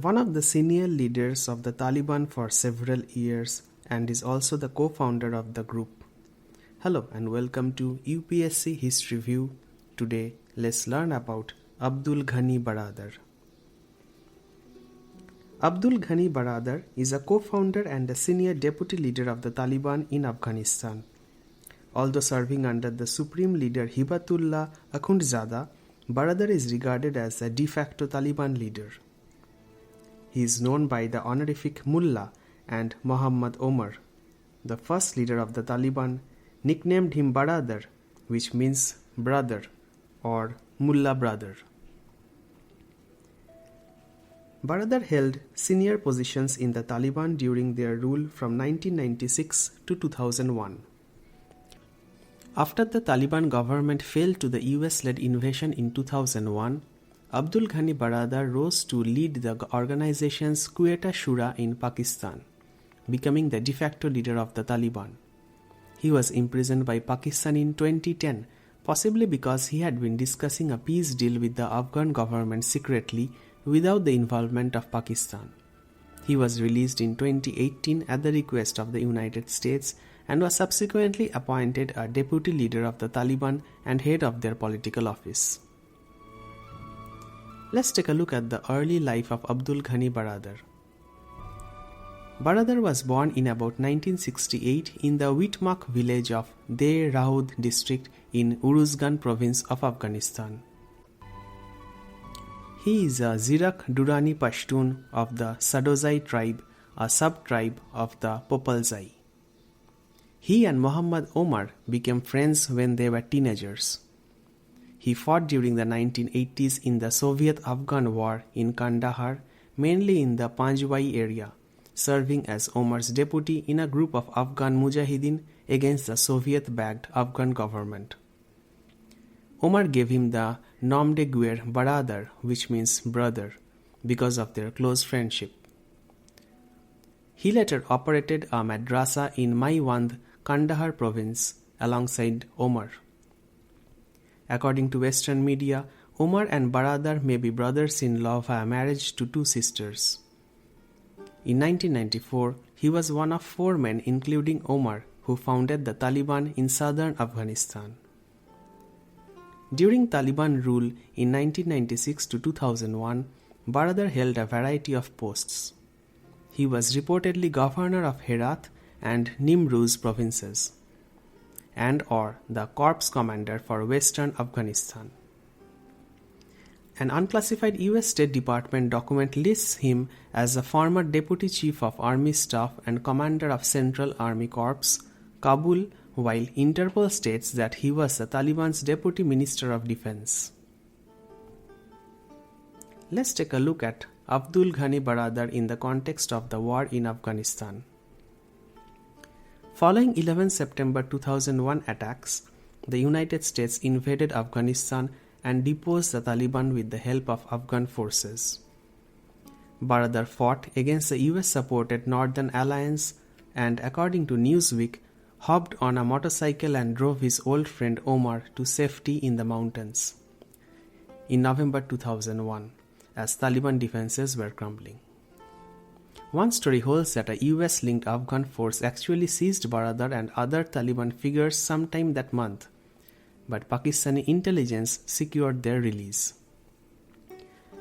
one of the senior leaders of the Taliban for several years and is also the co-founder of the group. Hello and welcome to UPSC History View. Today, let's learn about Abdul Ghani Baradar. Abdul Ghani Baradar is a co-founder and a senior deputy leader of the Taliban in Afghanistan. Although serving under the supreme leader Hibatullah Akhundzada, Baradar is regarded as a de facto Taliban leader. He is known by the honorific Mullah, and Muhammad Omar, the first leader of the Taliban, nicknamed him Baradar, which means brother or Mullah brother. Baradar held senior positions in the Taliban during their rule from 1996 to 2001. After the Taliban government failed to the US-led invasion in 2001, Abdul Ghani Baradar rose to lead the organization's Quetta Shura in Pakistan, becoming the de facto leader of the Taliban. He was imprisoned by Pakistan in 2010, possibly because he had been discussing a peace deal with the Afghan government secretly without the involvement of Pakistan. He was released in 2018 at the request of the United States and was subsequently appointed a deputy leader of the Taliban and head of their political office. Let's take a look at the early life of Abdul Ghani Baradar. Baradar was born in about 1968 in the Witmak village of De Raud district in Uruzgan province of Afghanistan. He is a Zirak Durrani Pashtun of the Sadozai tribe, a sub-tribe of the Popalzai. He and Muhammad Omar became friends when they were teenagers. He fought during the 1980s in the Soviet-Afghan War in Kandahar, mainly in the Panjwai area, serving as Omar's deputy in a group of Afghan Mujahideen against the Soviet-backed Afghan government. Omar gave him the nom de guerre Baradar, which means brother, because of their close friendship. He later operated a madrasa in Maiwand, Kandahar province, alongside Omar. According to Western media, Omar and Baradar may be brothers-in-law via marriage to two sisters. In 1994, he was one of four men, including Omar, who founded the Taliban in southern Afghanistan. During Taliban rule in 1996 to 2001, Baradar held a variety of posts. He was reportedly governor of Herat and Nimruz provinces, and/or the corps commander for western Afghanistan. An unclassified US State Department document lists him as a former Deputy Chief of Army Staff and Commander of Central Army Corps, Kabul, while Interpol states that he was the Taliban's Deputy Minister of Defense. Let's take a look at Abdul Ghani Baradar in the context of the war in Afghanistan. Following 11 September 2001 attacks, the United States invaded Afghanistan and deposed the Taliban with the help of Afghan forces. Baradar fought against the US-supported Northern Alliance and, according to Newsweek, hopped on a motorcycle and drove his old friend Omar to safety in the mountains in November 2001, as Taliban defenses were crumbling. One story holds that a US-linked Afghan force actually seized Baradar and other Taliban figures sometime that month, but Pakistani intelligence secured their release.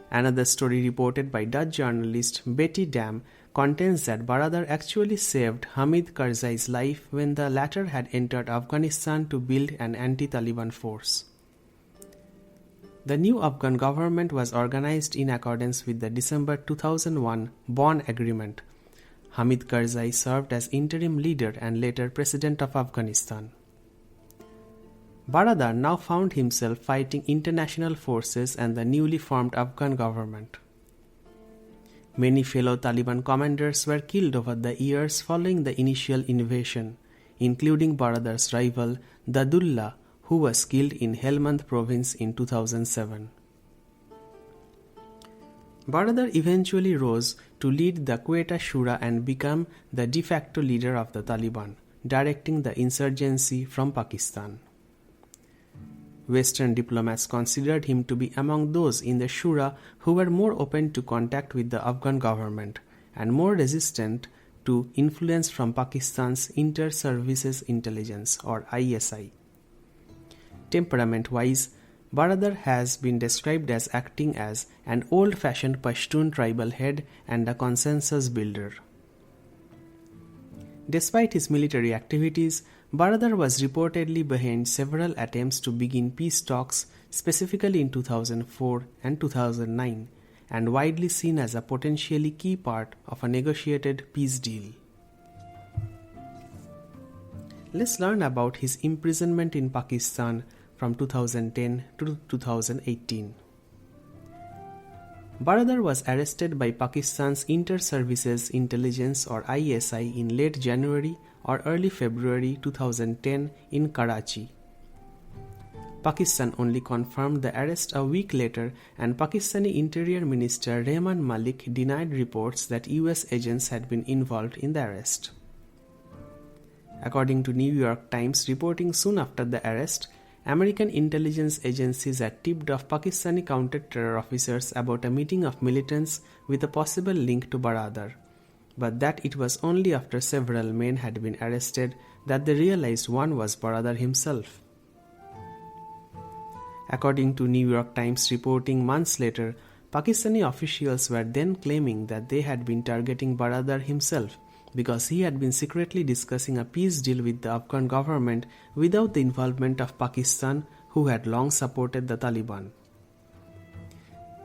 Another story reported by Dutch journalist Betty Dam contains that Baradar actually saved Hamid Karzai's life when the latter had entered Afghanistan to build an anti-Taliban force. The new Afghan government was organized in accordance with the December 2001 Bonn Agreement. Hamid Karzai served as interim leader and later president of Afghanistan. Baradar now found himself fighting international forces and the newly formed Afghan government. Many fellow Taliban commanders were killed over the years following the initial invasion, including Baradar's rival Dadullah, who was killed in Helmand province in 2007. Baradar eventually rose to lead the Quetta Shura and become the de facto leader of the Taliban, directing the insurgency from Pakistan. Western diplomats considered him to be among those in the Shura who were more open to contact with the Afghan government and more resistant to influence from Pakistan's Inter-Services Intelligence or ISI. Temperament-wise, Baradar has been described as acting as an old-fashioned Pashtun tribal head and a consensus builder. Despite his military activities, Baradar was reportedly behind several attempts to begin peace talks, specifically in 2004 and 2009, and widely seen as a potentially key part of a negotiated peace deal. Let's learn about his imprisonment in Pakistan from 2010 to 2018. Baradar was arrested by Pakistan's Inter-Services Intelligence or ISI in late January or early February 2010 in Karachi. Pakistan only confirmed the arrest a week later, and Pakistani Interior Minister Rehman Malik denied reports that US agents had been involved in the arrest. According to New York Times reporting soon after the arrest, American intelligence agencies had tipped off Pakistani counter-terror officers about a meeting of militants with a possible link to Baradar, but that it was only after several men had been arrested that they realized one was Baradar himself. According to New York Times reporting months later, Pakistani officials were then claiming that they had been targeting Baradar himself because he had been secretly discussing a peace deal with the Afghan government without the involvement of Pakistan, who had long supported the Taliban.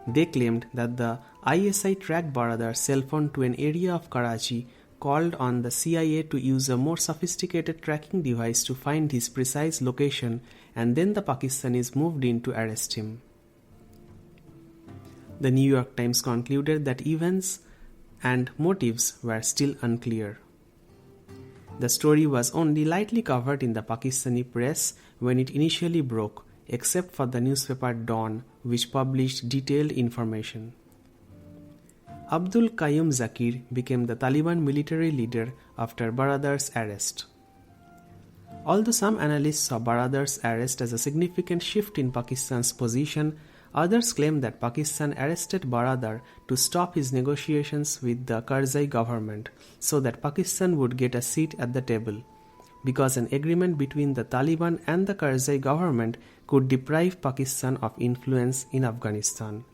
They claimed that the ISI tracked Baradar's cell phone to an area of Karachi, called on the CIA to use a more sophisticated tracking device to find his precise location, and then the Pakistanis moved in to arrest him. The New York Times concluded that events and motives were still unclear. The story was only lightly covered in the Pakistani press when it initially broke, except for the newspaper Dawn, which published detailed information. Abdul Qayyum Zakir became the Taliban military leader after Baradar's arrest. Although some analysts saw Baradar's arrest as a significant shift in Pakistan's position, others claim that Pakistan arrested Baradar to stop his negotiations with the Karzai government so that Pakistan would get a seat at the table, because an agreement between the Taliban and the Karzai government could deprive Pakistan of influence in Afghanistan.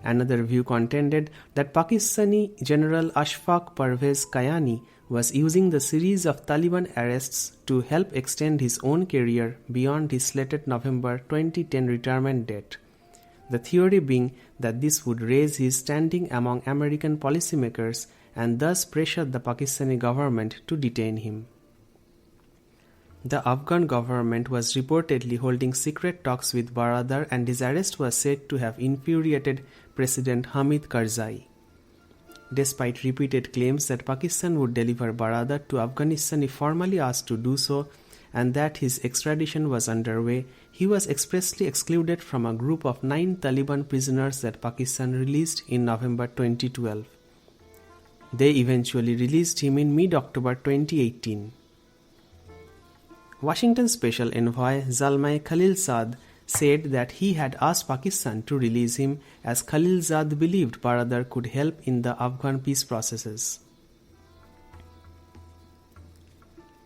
Another view contended that Pakistani General Ashfaq Parvez Kayani was using the series of Taliban arrests to help extend his own career beyond his slated November 2010 retirement date, the theory being that this would raise his standing among American policymakers and thus pressure the Pakistani government to detain him. The Afghan government was reportedly holding secret talks with Baradar, and his arrest was said to have infuriated President Hamid Karzai. Despite repeated claims that Pakistan would deliver Baradar to Afghanistan if formally asked to do so, and that his extradition was underway, he was expressly excluded from a group of 9 Taliban prisoners that Pakistan released in November 2012. They eventually released him in mid-October 2018. Washington Special Envoy Zalmay Khalilzad said that he had asked Pakistan to release him as Khalilzad believed Baradar could help in the Afghan peace processes.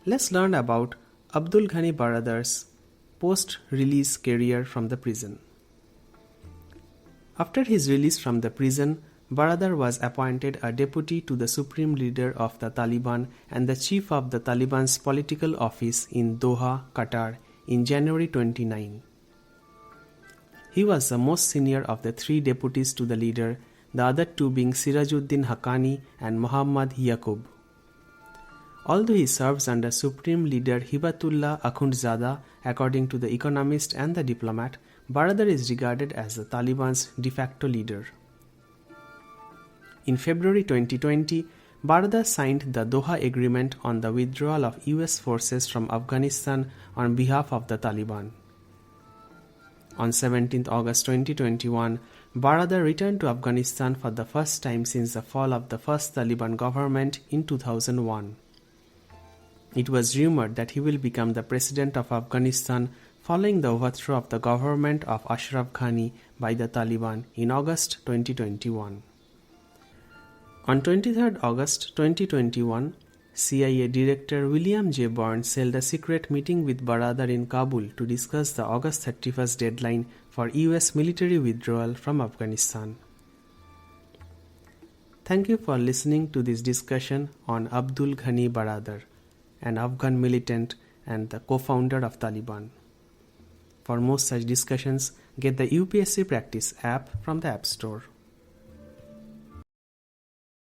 Let's learn about Abdul Ghani Baradar's post-release career from the prison. After his release from the prison, Baradar was appointed a deputy to the supreme leader of the Taliban and the chief of the Taliban's political office in Doha, Qatar, in January 29. He was the most senior of the 3 deputies to the leader, the other 2 being Sirajuddin Haqqani and Muhammad Yaqub. Although he serves under Supreme Leader Hibatullah Akhundzada, according to The Economist and The Diplomat, Baradar is regarded as the Taliban's de facto leader. In February 2020, Baradar signed the Doha Agreement on the withdrawal of US forces from Afghanistan on behalf of the Taliban. On 17 August 2021, Baradar returned to Afghanistan for the first time since the fall of the first Taliban government in 2001. It was rumored that he will become the president of Afghanistan following the overthrow of the government of Ashraf Ghani by the Taliban in August 2021. On 23 August 2021, CIA Director William J. Burns held a secret meeting with Baradar in Kabul to discuss the August 31st deadline for US military withdrawal from Afghanistan. Thank you for listening to this discussion on Abdul Ghani Baradar, an Afghan militant and the co-founder of Taliban. For more such discussions, get the UPSC Practice app from the App Store.